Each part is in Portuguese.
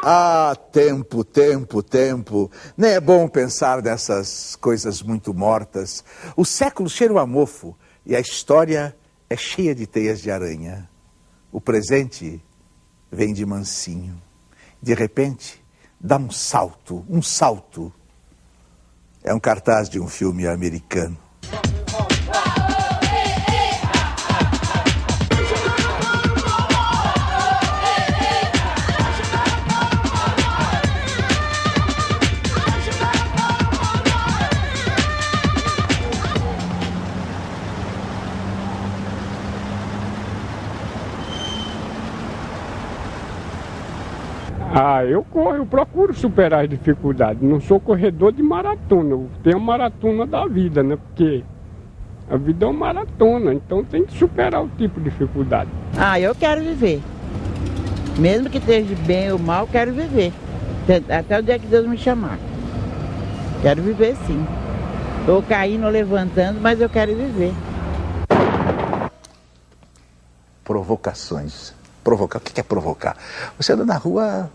Ah, tempo, tempo, tempo. Nem é bom pensar nessas coisas muito mortas. O século cheira a mofo e a história é cheia de teias de aranha. O presente vem de mansinho. De repente, dá um salto, um salto. É um cartaz de um filme americano. Eu corro, eu procuro superar as dificuldades. Não sou corredor de maratona, eu tenho a maratona da vida, né? Porque a vida é uma maratona, então tem que superar o tipo de dificuldade. Eu quero viver. Mesmo que esteja bem ou mal, quero viver. Até o dia que Deus me chamar. Quero viver sim. Estou caindo, levantando, mas eu quero viver. Provocações. Provocar. O que é provocar? Você anda na rua,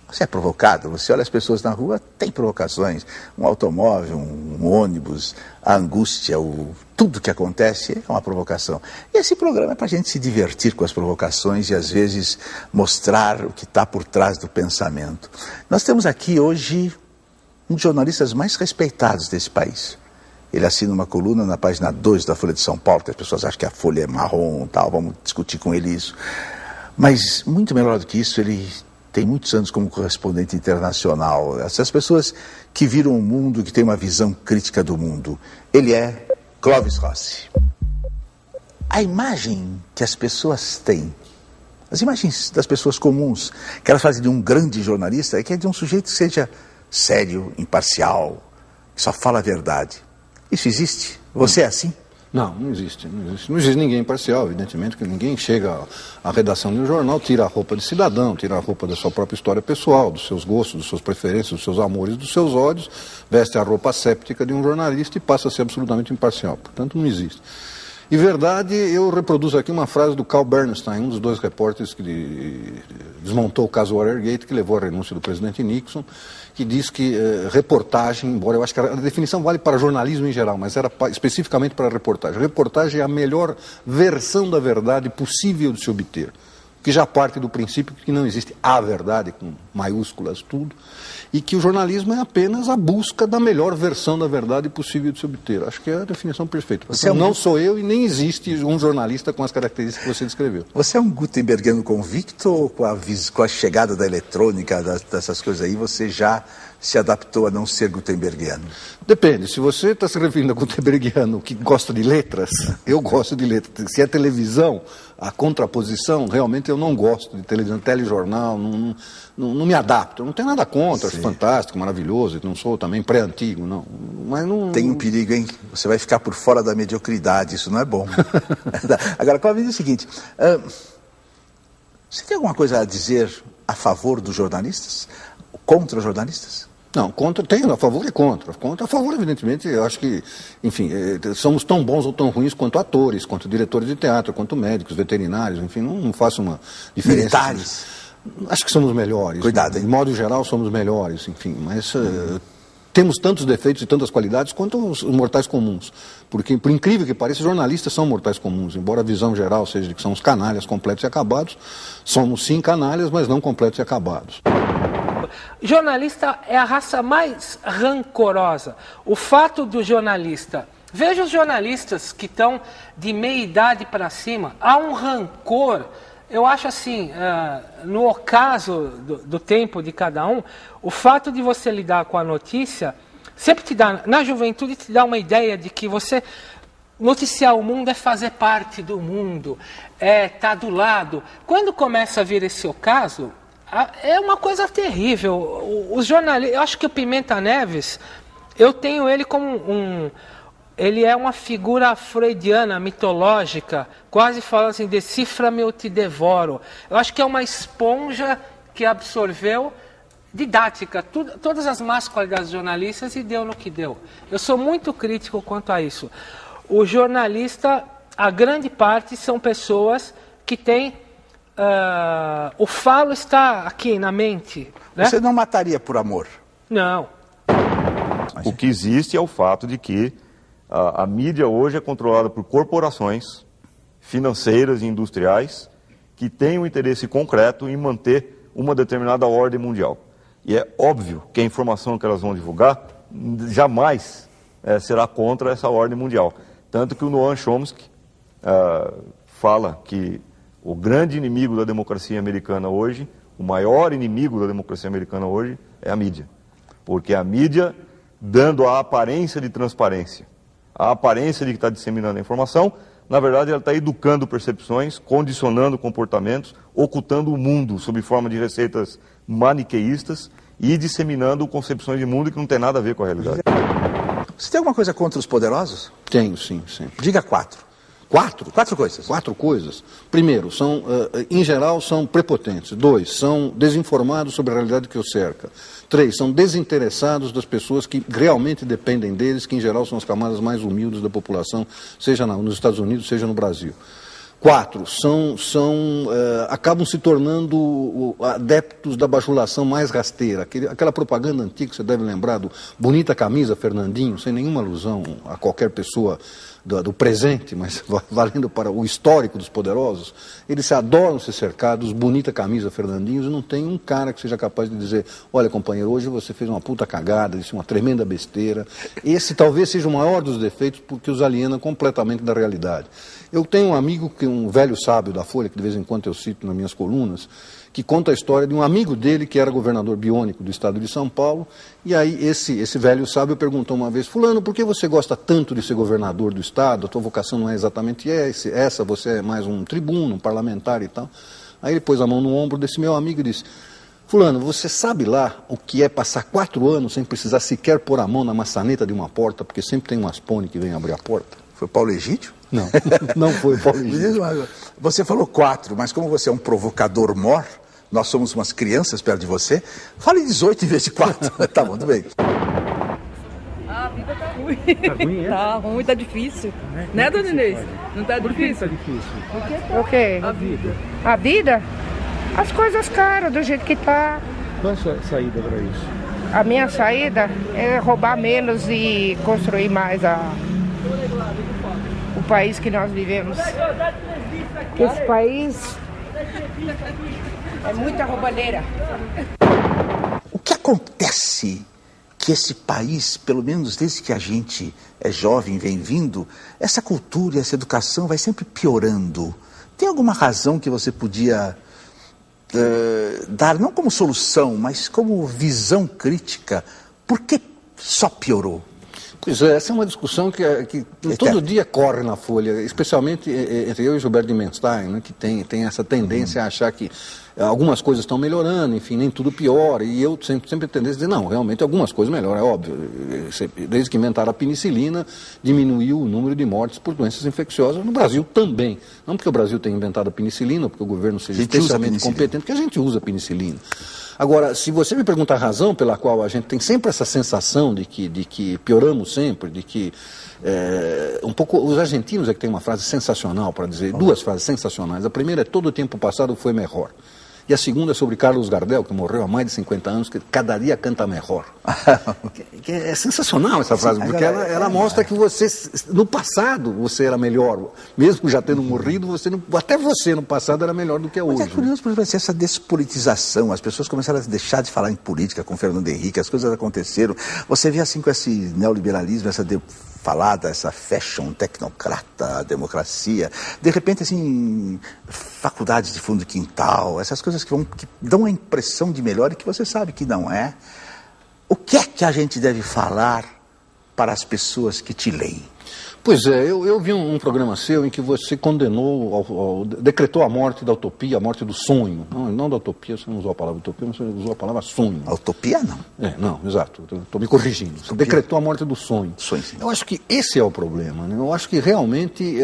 você é provocado. Você olha as pessoas na rua, tem provocações. Um automóvel, um ônibus, a angústia, tudo que acontece é uma provocação. E esse programa é para a gente se divertir com as provocações e às vezes mostrar o que está por trás do pensamento. Nós temos aqui hoje um dos jornalistas mais respeitados desse país. Ele assina uma coluna na página 2 da Folha de São Paulo, que as pessoas acham que a Folha é marrom e tal, vamos discutir com ele isso. Mas, muito melhor do que isso, ele tem muitos anos como correspondente internacional. Essas pessoas que viram o mundo, que têm uma visão crítica do mundo. Ele é Clóvis Rossi. A imagem que as pessoas têm, as imagens das pessoas comuns, que elas fazem de um grande jornalista, é que é de um sujeito que seja sério, imparcial, que só fala a verdade. Isso existe? Você é assim? Não existe. Não existe ninguém imparcial, evidentemente, que ninguém chega à redação de um jornal, tira a roupa de cidadão, tira a roupa da sua própria história pessoal, dos seus gostos, das suas preferências, dos seus amores, dos seus ódios, veste a roupa séptica de um jornalista e passa a ser absolutamente imparcial. Portanto, não existe. Em verdade, eu reproduzo aqui uma frase do Carl Bernstein, um dos dois repórteres que desmontou o caso Watergate, que levou à renúncia do presidente Nixon, que diz que reportagem, embora eu acho que a definição vale para jornalismo em geral, mas era especificamente para reportagem. Reportagem é a melhor versão da verdade possível de se obter, que já parte do princípio que não existe a verdade, com maiúsculas tudo, e que o jornalismo é apenas a busca da melhor versão da verdade possível de se obter. Acho que é a definição perfeita. Você não sou eu e nem existe um jornalista com as características que você descreveu. Você é um gutenbergiano convicto ou com a chegada da eletrônica, dessas coisas aí, você já se adaptou a não ser gutenbergiano? Depende. Se você está se referindo a gutenbergiano que gosta de letras, eu gosto de letras. Se é televisão, a contraposição, realmente eu não gosto de televisão, telejornal, não me adapto. Eu não tenho nada contra, acho fantástico, maravilhoso, não sou também pré-antigo, não. Mas não... Tem um perigo, hein? Você vai ficar por fora da mediocridade, isso não é bom. Agora, Cláudio, é o seguinte, você tem alguma coisa a dizer a favor dos jornalistas? Contra os jornalistas? Não, tenho, a favor e contra. A favor, evidentemente, eu acho que, enfim, somos tão bons ou tão ruins quanto atores, quanto diretores de teatro, quanto médicos, veterinários, enfim, não faço uma diferença. Militares? Acho que somos melhores. Cuidado, hein? De modo geral, somos melhores, enfim, mas temos tantos defeitos e tantas qualidades quanto os mortais comuns. Porque, por incrível que pareça, jornalistas são mortais comuns, embora a visão geral seja de que são os canalhas completos e acabados, somos sim canalhas, mas não completos e acabados. Jornalista é a raça mais rancorosa. O fato do jornalista... Veja os jornalistas que estão de meia idade para cima. Há um rancor. Eu acho assim, no ocaso do tempo de cada um, o fato de você lidar com a notícia, sempre te dá, na juventude, te dá uma ideia de que você... Noticiar o mundo é fazer parte do mundo, é estar do lado. Quando começa a vir esse ocaso... É uma coisa terrível. Os jornalistas, eu acho que o Pimenta Neves, eu tenho ele como ele é uma figura freudiana, mitológica, quase falando assim, decifra-me ou te devoro. Eu acho que é uma esponja que absorveu didática, todas as más qualidades jornalistas e deu no que deu. Eu sou muito crítico quanto a isso. O jornalista, a grande parte, são pessoas que têm o falo está aqui na mente. Né? Você não mataria por amor? Não. O que existe é o fato de que a mídia hoje é controlada por corporações financeiras e industriais que têm um interesse concreto em manter uma determinada ordem mundial. E é óbvio que a informação que elas vão divulgar jamais será contra essa ordem mundial. Tanto que o Noam Chomsky fala que o grande inimigo da democracia americana hoje, o maior inimigo da democracia americana hoje é a mídia. Porque a mídia, dando a aparência de transparência, a aparência de que está disseminando a informação, na verdade ela está educando percepções, condicionando comportamentos, ocultando o mundo sob forma de receitas maniqueístas e disseminando concepções de mundo que não tem nada a ver com a realidade. Você tem alguma coisa contra os poderosos? Tenho, sim, sim. Diga 4. 4? 4 coisas. 4 coisas. Primeiro, em geral, são prepotentes. 2, são desinformados sobre a realidade que os cerca. 3, são desinteressados das pessoas que realmente dependem deles, que em geral são as camadas mais humildes da população, seja nos Estados Unidos, seja no Brasil. 4, acabam se tornando adeptos da bajulação mais rasteira. Aquela propaganda antiga, que você deve lembrar, do bonita camisa Fernandinho, sem nenhuma alusão a qualquer pessoa do presente, mas valendo para o histórico dos poderosos. Eles adoram ser cercados, bonita camisa Fernandinhos, e não tem um cara que seja capaz de dizer: olha, companheiro, hoje você fez uma puta cagada, disse uma tremenda besteira. Esse talvez seja o maior dos defeitos, porque os aliena completamente da realidade. Eu tenho um amigo, um velho sábio da Folha, que de vez em quando eu cito nas minhas colunas, que conta a história de um amigo dele que era governador biônico do estado de São Paulo, e aí esse velho sábio perguntou uma vez: fulano, por que você gosta tanto de ser governador do estado? A tua vocação não é exatamente essa, você é mais um tribuno, um parlamentar e tal. Aí ele pôs a mão no ombro desse meu amigo e disse: fulano, você sabe lá o que é passar 4 anos sem precisar sequer pôr a mão na maçaneta de uma porta, porque sempre tem um aspone que vem abrir a porta? Foi Paulo Egídio? Não, não foi Paulo Egídio. Você falou 4, mas como você é um provocador mor, nós somos umas crianças perto de você, fale 18 em vez de 4. Tá bom, tudo bem. A vida tá ruim. Tá ruim, é? Tá ruim, tá difícil. Né, dona Inês? Não tá difícil? Por que tá difícil? O quê? A vida. A vida? As coisas caras, do jeito que tá. Qual é a sua saída para isso? A minha saída é roubar menos e construir mais o país que nós vivemos. Esse país é muita roubalheira. O que acontece que esse país, pelo menos desde que a gente é jovem, vem vindo, essa cultura e essa educação vai sempre piorando? Tem alguma razão que você podia dar, não como solução, mas como visão crítica? Por que só piorou? Pois é, essa é uma discussão que todo dia corre na Folha, especialmente entre eu e Gilberto de Menstein, né, que tem essa tendência a achar que algumas coisas estão melhorando, enfim, nem tudo piora, e eu sempre tenho tendência a dizer: não, realmente algumas coisas melhoram, é óbvio. Desde que inventaram a penicilina, diminuiu o número de mortes por doenças infecciosas no Brasil também. Não porque o Brasil tenha inventado a penicilina, porque o governo seja especialmente competente, porque a gente usa penicilina. Agora, se você me pergunta a razão pela qual a gente tem sempre essa sensação de que pioramos sempre, de que um pouco os argentinos é que tem uma frase sensacional para dizer, 2 frases sensacionais. A primeira é: todo o tempo passado foi melhor. E a segunda é sobre Carlos Gardel, que morreu há mais de 50 anos, que cada dia canta melhor. que é sensacional essa frase, porque ela mostra que você, no passado, você era melhor. Mesmo já tendo morrido, até você no passado era melhor do que hoje. Mas é curioso, por exemplo, essa despolitização. As pessoas começaram a deixar de falar em política com Fernando Henrique, as coisas aconteceram. Você vê assim com esse neoliberalismo, essa fashion tecnocrata, democracia, de repente assim, faculdades de fundo de quintal, essas coisas que dão a impressão de melhor e que você sabe que não é. O que é que a gente deve falar para as pessoas que te leem? Pois é, eu vi um programa seu em que você condenou, decretou a morte da utopia, a morte do sonho. Não da utopia, você não usou a palavra utopia, mas você usou a palavra sonho. A utopia não. Não, exato, estou me corrigindo. Você decretou a morte do sonho. Sonho, sim. Eu acho que esse é o problema, né? Eu acho que realmente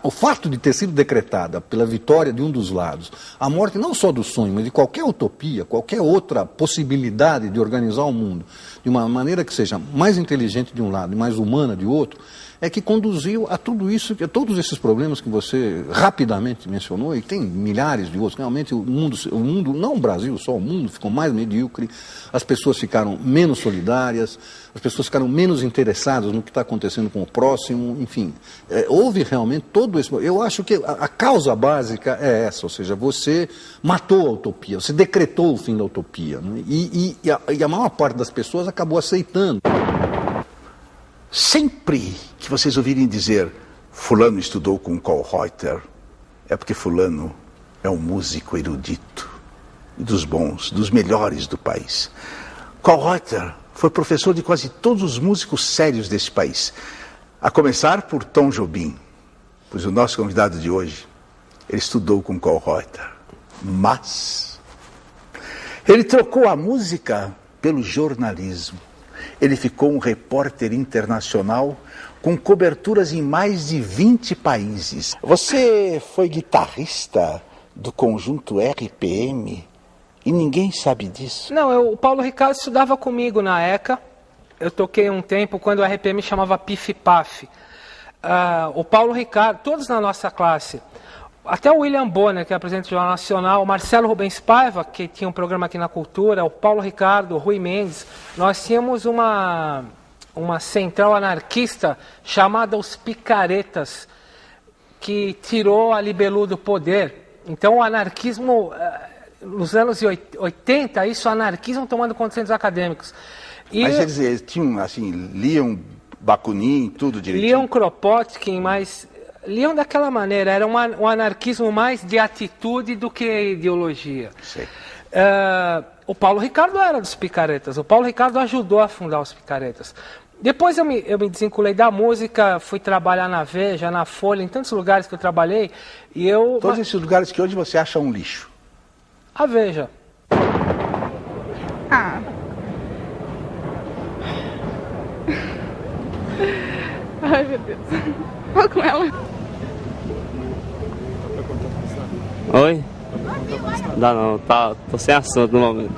o fato de ter sido decretada pela vitória de um dos lados, a morte não só do sonho, mas de qualquer utopia, qualquer outra possibilidade de organizar o mundo de uma maneira que seja mais inteligente de um lado e mais humana de outro, é que conduziu a tudo isso, a todos esses problemas que você rapidamente mencionou, e tem milhares de outros. Realmente o mundo, não o Brasil só, o mundo ficou mais medíocre, as pessoas ficaram menos solidárias, as pessoas ficaram menos interessadas no que está acontecendo com o próximo, enfim. Houve realmente todo esse... Eu acho que a causa básica é essa, ou seja, você matou a utopia, você decretou o fim da utopia, né? E a maior parte das pessoas acabou aceitando. Sempre que vocês ouvirem dizer fulano estudou com Kohlreuter, é porque fulano é um músico erudito, dos bons, dos melhores do país. Kohlreuter foi professor de quase todos os músicos sérios desse país, a começar por Tom Jobim, pois o nosso convidado de hoje, ele estudou com Kohlreuter, mas ele trocou a música pelo jornalismo. Ele ficou um repórter internacional com coberturas em mais de 20 países. Você foi guitarrista do conjunto RPM e ninguém sabe disso? Não, o Paulo Ricardo estudava comigo na ECA. Eu toquei um tempo quando o RPM chamava Pif Paf. O Paulo Ricardo, todos na nossa classe, até o William Bonner, que é presidente do Jornal Nacional, o Marcelo Rubens Paiva, que tinha um programa aqui na Cultura, o Paulo Ricardo, o Rui Mendes, nós tínhamos uma central anarquista chamada Os Picaretas, que tirou a Libelu do poder. Então o anarquismo, nos anos 80, isso, o anarquismo tomando conta dos centros acadêmicos. Mas eles tinham, assim, liam Bakunin, tudo direitinho? Liam Kropotkin, mas... liam daquela maneira, era um anarquismo mais de atitude do que ideologia. O Paulo Ricardo era dos Picaretas, o Paulo Ricardo ajudou a fundar os Picaretas. Depois eu me desvinculei da música, fui trabalhar na Veja, na Folha, em tantos lugares que eu trabalhei, e eu... Todos esses lugares que hoje você acha um lixo? A Veja. Ai, meu Deus. Fala com ela. Oi? Dá não, tô sem assunto no momento.